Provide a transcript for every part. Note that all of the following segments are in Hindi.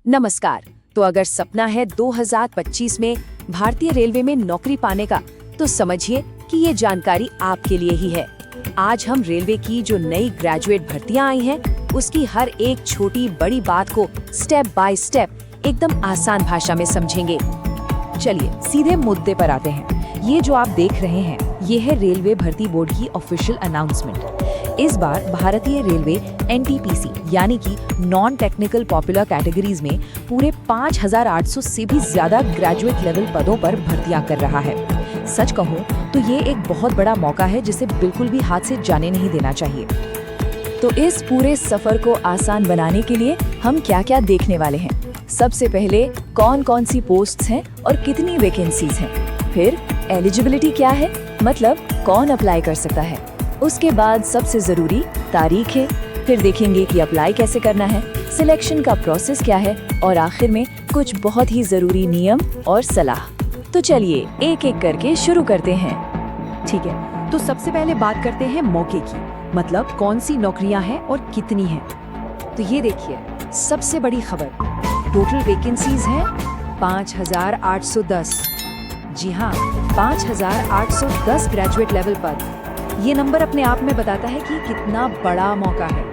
नमस्कार। तो अगर सपना है 2025 में भारतीय रेलवे में नौकरी पाने का, तो समझिए कि ये जानकारी आपके लिए ही है। आज हम रेलवे की जो नई ग्रेजुएट भर्तियां आई हैं, उसकी हर एक छोटी बड़ी बात को स्टेप बाय स्टेप एकदम आसान भाषा में समझेंगे। चलिए सीधे मुद्दे पर आते हैं। ये जो आप देख रहे हैं, ये है रेलवे भर्ती बोर्ड की ऑफिशियल अनाउंसमेंट। इस बार भारतीय रेलवे NTPC यानी कि नॉन टेक्निकल पॉपुलर कैटेगरीज में पूरे 5,800 से भी ज्यादा ग्रेजुएट लेवल पदों पर भर्तियां कर रहा है। सच कहूं तो ये एक बहुत बड़ा मौका है जिसे बिल्कुल भी हाथ से जाने नहीं देना चाहिए। तो इस पूरे सफर को आसान बनाने के लिए हम क्या क्या देखने वाले हैं। सबसे पहले कौन कौन सी पोस्ट्स हैं और कितनी वैकेंसीज हैं। फिर एलिजिबिलिटी क्या है, मतलब कौन अप्लाई कर सकता है। उसके बाद सबसे जरूरी तारीख है। फिर देखेंगे कि अप्लाई कैसे करना है, सिलेक्शन का प्रोसेस क्या है, और आखिर में कुछ बहुत ही जरूरी नियम और सलाह। तो चलिए एक एक करके शुरू करते हैं। ठीक है, तो सबसे पहले बात करते हैं मौके की, मतलब कौन सी नौकरियां हैं और कितनी हैं। तो ये देखिए, सबसे बड़ी खबर, टोटल वैकेंसीज हैं 5,810। जी हाँ, 5,810 ग्रेजुएट लेवल पद। ये नंबर अपने आप में बताता है कि कितना बड़ा मौका है।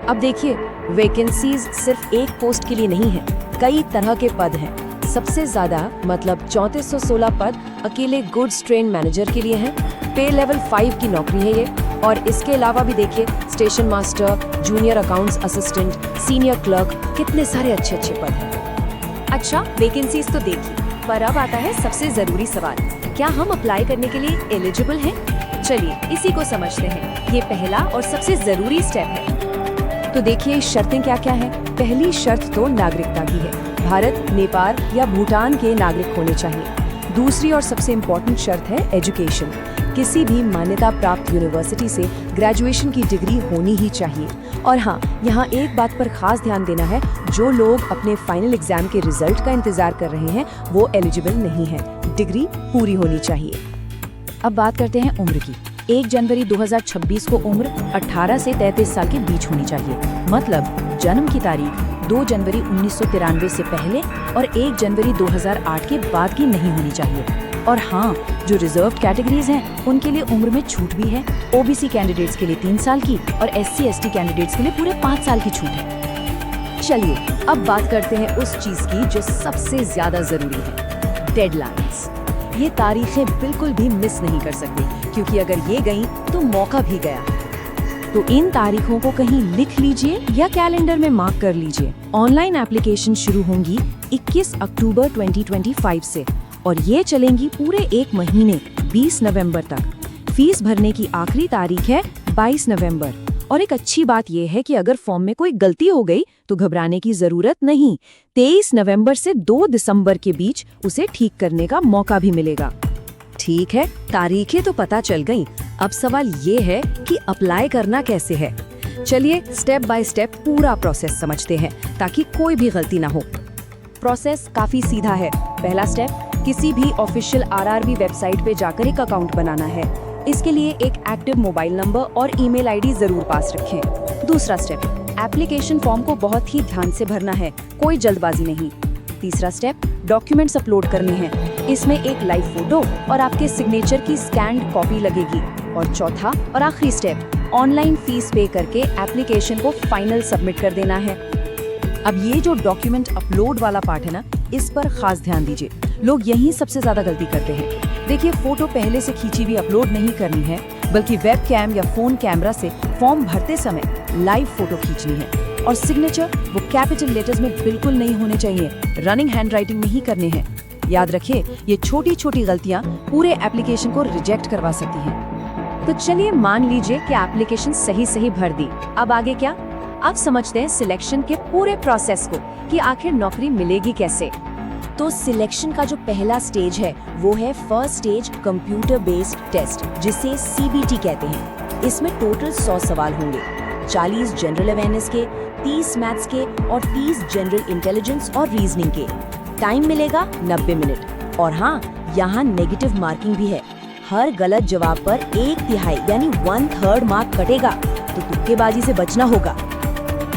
अब देखिए, वैकेंसीज सिर्फ एक पोस्ट के लिए नहीं है, कई तरह के पद हैं। सबसे ज्यादा मतलब 3416 पद अकेले गुड्स ट्रेन मैनेजर के लिए हैं। पे लेवल 5 की नौकरी है ये। और इसके अलावा भी देखिए, station master, junior accounts assistant, senior clerk, कितने सारे अच्छे अच्छे पद हैं। अच्छा, वैकेंसीज तो देखिए, पर अब आता है सबसे जरूरी सवाल, क्या हम अप्लाई करने के लिए एलिजिबल हैं? चलिए इसी को समझते हैं। ये पहला और सबसे जरूरी स्टेप है। तो देखिए शर्तें क्या क्या हैं। पहली शर्त तो नागरिकता की है, भारत, नेपाल या भूटान के नागरिक होने चाहिए। दूसरी और सबसे इम्पोर्टेंट शर्त है एजुकेशन, किसी भी मान्यता प्राप्त यूनिवर्सिटी से ग्रेजुएशन की डिग्री होनी ही चाहिए। और हाँ, यहाँ एक बात पर खास ध्यान देना है, जो लोग अपने फाइनल एग्जाम के रिजल्ट का इंतजार कर रहे हैं वो एलिजिबल नहीं है, डिग्री पूरी होनी चाहिए। अब बात करते हैं उम्र की। 1 जनवरी 2026 को उम्र 18 से 33 साल के बीच होनी चाहिए। मतलब जन्म की तारीख 2 जनवरी 1993 से पहले और 1 जनवरी 2008 के बाद की नहीं होनी चाहिए। और हाँ, जो रिजर्व्ड कैटेगरीज हैं उनके लिए उम्र में छूट भी है। OBC कैंडिडेट्स के लिए 3 साल की और SC ST कैंडिडेट्स के लिए पूरे 5 साल की छूट है। चलिए अब बात करते हैं उस चीज की जो सबसे ज्यादा जरूरी है, डेडलाइंस। ये तारीखें बिल्कुल भी मिस नहीं कर सकते, क्योंकि अगर ये गई तो मौका भी गया। तो इन तारीखों को कहीं लिख लीजिए या कैलेंडर में मार्क कर लीजिए। ऑनलाइन एप्लीकेशन शुरू होंगी 21 अक्टूबर 2025 से और ये चलेंगी पूरे 1 महीने 20 नवंबर तक। फीस भरने की आखिरी तारीख है 22 नवंबर। और एक अच्छी बात यह है कि अगर फॉर्म में कोई गलती हो गई तो घबराने की जरूरत नहीं। 23 नवंबर से 2 दिसंबर के बीच उसे ठीक करने का मौका भी मिलेगा। ठीक है, तारीखें तो पता चल गईं। अब सवाल ये है कि अप्लाई करना कैसे है। चलिए स्टेप बाय स्टेप पूरा प्रोसेस समझते हैं ताकि कोई भी गलती ना हो। प्रोसेस काफी सीधा है। पहला स्टेप, किसी भी ऑफिशियल RRB वेबसाइट पे जाकर एक अकाउंट बनाना है। इसके लिए एक एक्टिव मोबाइल नंबर और ईमेल ID जरूर पास रखें। दूसरा स्टेप, एप्लीकेशन फॉर्म को बहुत ही ध्यान से भरना है, कोई जल्दबाजी नहीं। तीसरा स्टेप, डॉक्यूमेंट्स अपलोड करने हैं। इसमें एक लाइव फोटो और आपके सिग्नेचर की स्कैन्ड कॉपी लगेगी। और चौथा और आखिरी स्टेप, ऑनलाइन फीस पे करके एप्लीकेशन को फाइनल सबमिट कर देना है। अब ये जो डॉक्यूमेंट अपलोड वाला पार्ट है ना, इस पर खास ध्यान दीजिए। लोग यहीं सबसे ज्यादा गलती करते हैं। देखिए, फोटो पहले से खींची हुई अपलोड नहीं करनी है, बल्कि वेब कैम या फोन कैमरा से फॉर्म भरते समय लाइव फोटो खींचनी है। और सिग्नेचर वो कैपिटल लेटर्स में बिल्कुल नहीं होने चाहिए, रनिंग हैंडराइटिंग में ही करने हैं। याद रखिए, ये छोटी छोटी गलतियां पूरे एप्लीकेशन को रिजेक्ट करवा सकती हैं। तो चलिए मान लीजिए कि एप्लीकेशन सही भर दी। अब आगे क्या? अब समझते हैं सिलेक्शन के पूरे प्रोसेस को कि आखिर नौकरी मिलेगी कैसे। तो सिलेक्शन का जो पहला स्टेज है वो है first stage computer based test, जिसे CBT कहते हैं। इसमें टोटल 100 सवाल होंगे, 40 जनरल अवेयरनेस के, 30 मैथ्स के और 30 जनरल इंटेलिजेंस और रीजनिंग के। टाइम मिलेगा 90 मिनट। और हाँ, यहाँ नेगेटिव मार्किंग भी है। हर गलत जवाब पर 1/3 यानी 1/3 मार्क कटेगा, तो तुक्केबाजी से बचना होगा।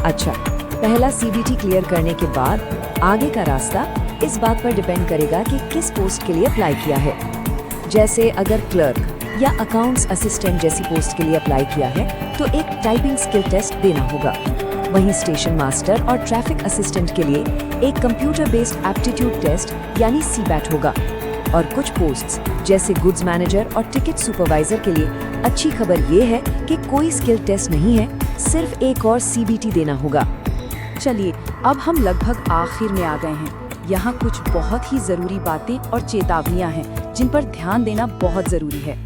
अच्छा, पहला CBT क्लियर करने के बाद आगे का रास्ता इस बात पर डिपेंड करेगा कि किस पोस्ट के लिए अप्लाई किया है। जैसे अगर क्लर्क या अकाउंट्स असिस्टेंट जैसी पोस्ट के लिए अप्लाई किया है तो एक टाइपिंग स्किल टेस्ट देना होगा। वहीं स्टेशन मास्टर और ट्रैफिक असिस्टेंट के लिए एक कंप्यूटर बेस्ड एप्टीट्यूड टेस्ट यानी सीबैट होगा। और कुछ पोस्ट्स जैसे गुड्स मैनेजर और टिकट सुपरवाइजर के लिए अच्छी खबर ये है कि कोई स्किल टेस्ट नहीं है, सिर्फ एक और सीबीटी देना होगा। चलिए अब हम लगभग आखिर में आ गए हैं। यहाँ कुछ बहुत ही ज़रूरी बातें और चेतावनियाँ हैं जिन पर ध्यान देना बहुत ज़रूरी है।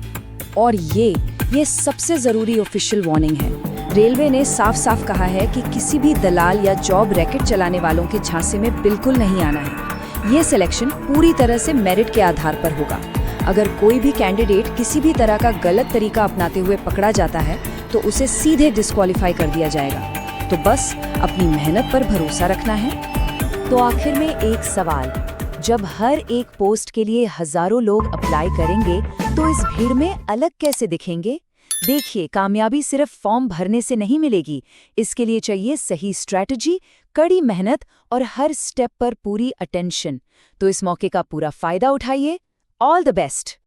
और ये सबसे ज़रूरी ऑफिशियल वार्निंग है। रेलवे ने साफ साफ कहा है कि किसी भी दलाल या जॉब रैकेट चलाने वालों के झांसे में बिल्कुल नहीं आना है। ये सिलेक्शन पूरी तरह से मेरिट के आधार पर होगा। अगर कोई भी कैंडिडेट किसी भी तरह का गलत तरीका अपनाते हुए पकड़ा जाता है तो उसे सीधे डिस्क्वालीफाई कर दिया जाएगा। तो बस अपनी मेहनत पर भरोसा रखना है। तो आखिर में एक सवाल, जब हर एक पोस्ट के लिए हजारों लोग अप्लाई करेंगे तो इस भीड़ में अलग कैसे दिखेंगे? देखिए, कामयाबी सिर्फ फॉर्म भरने से नहीं मिलेगी। इसके लिए चाहिए सही स्ट्रैटेजी, कड़ी मेहनत और हर स्टेप पर पूरी अटेंशन। तो इस मौके का पूरा फायदा उठाइए। All the best.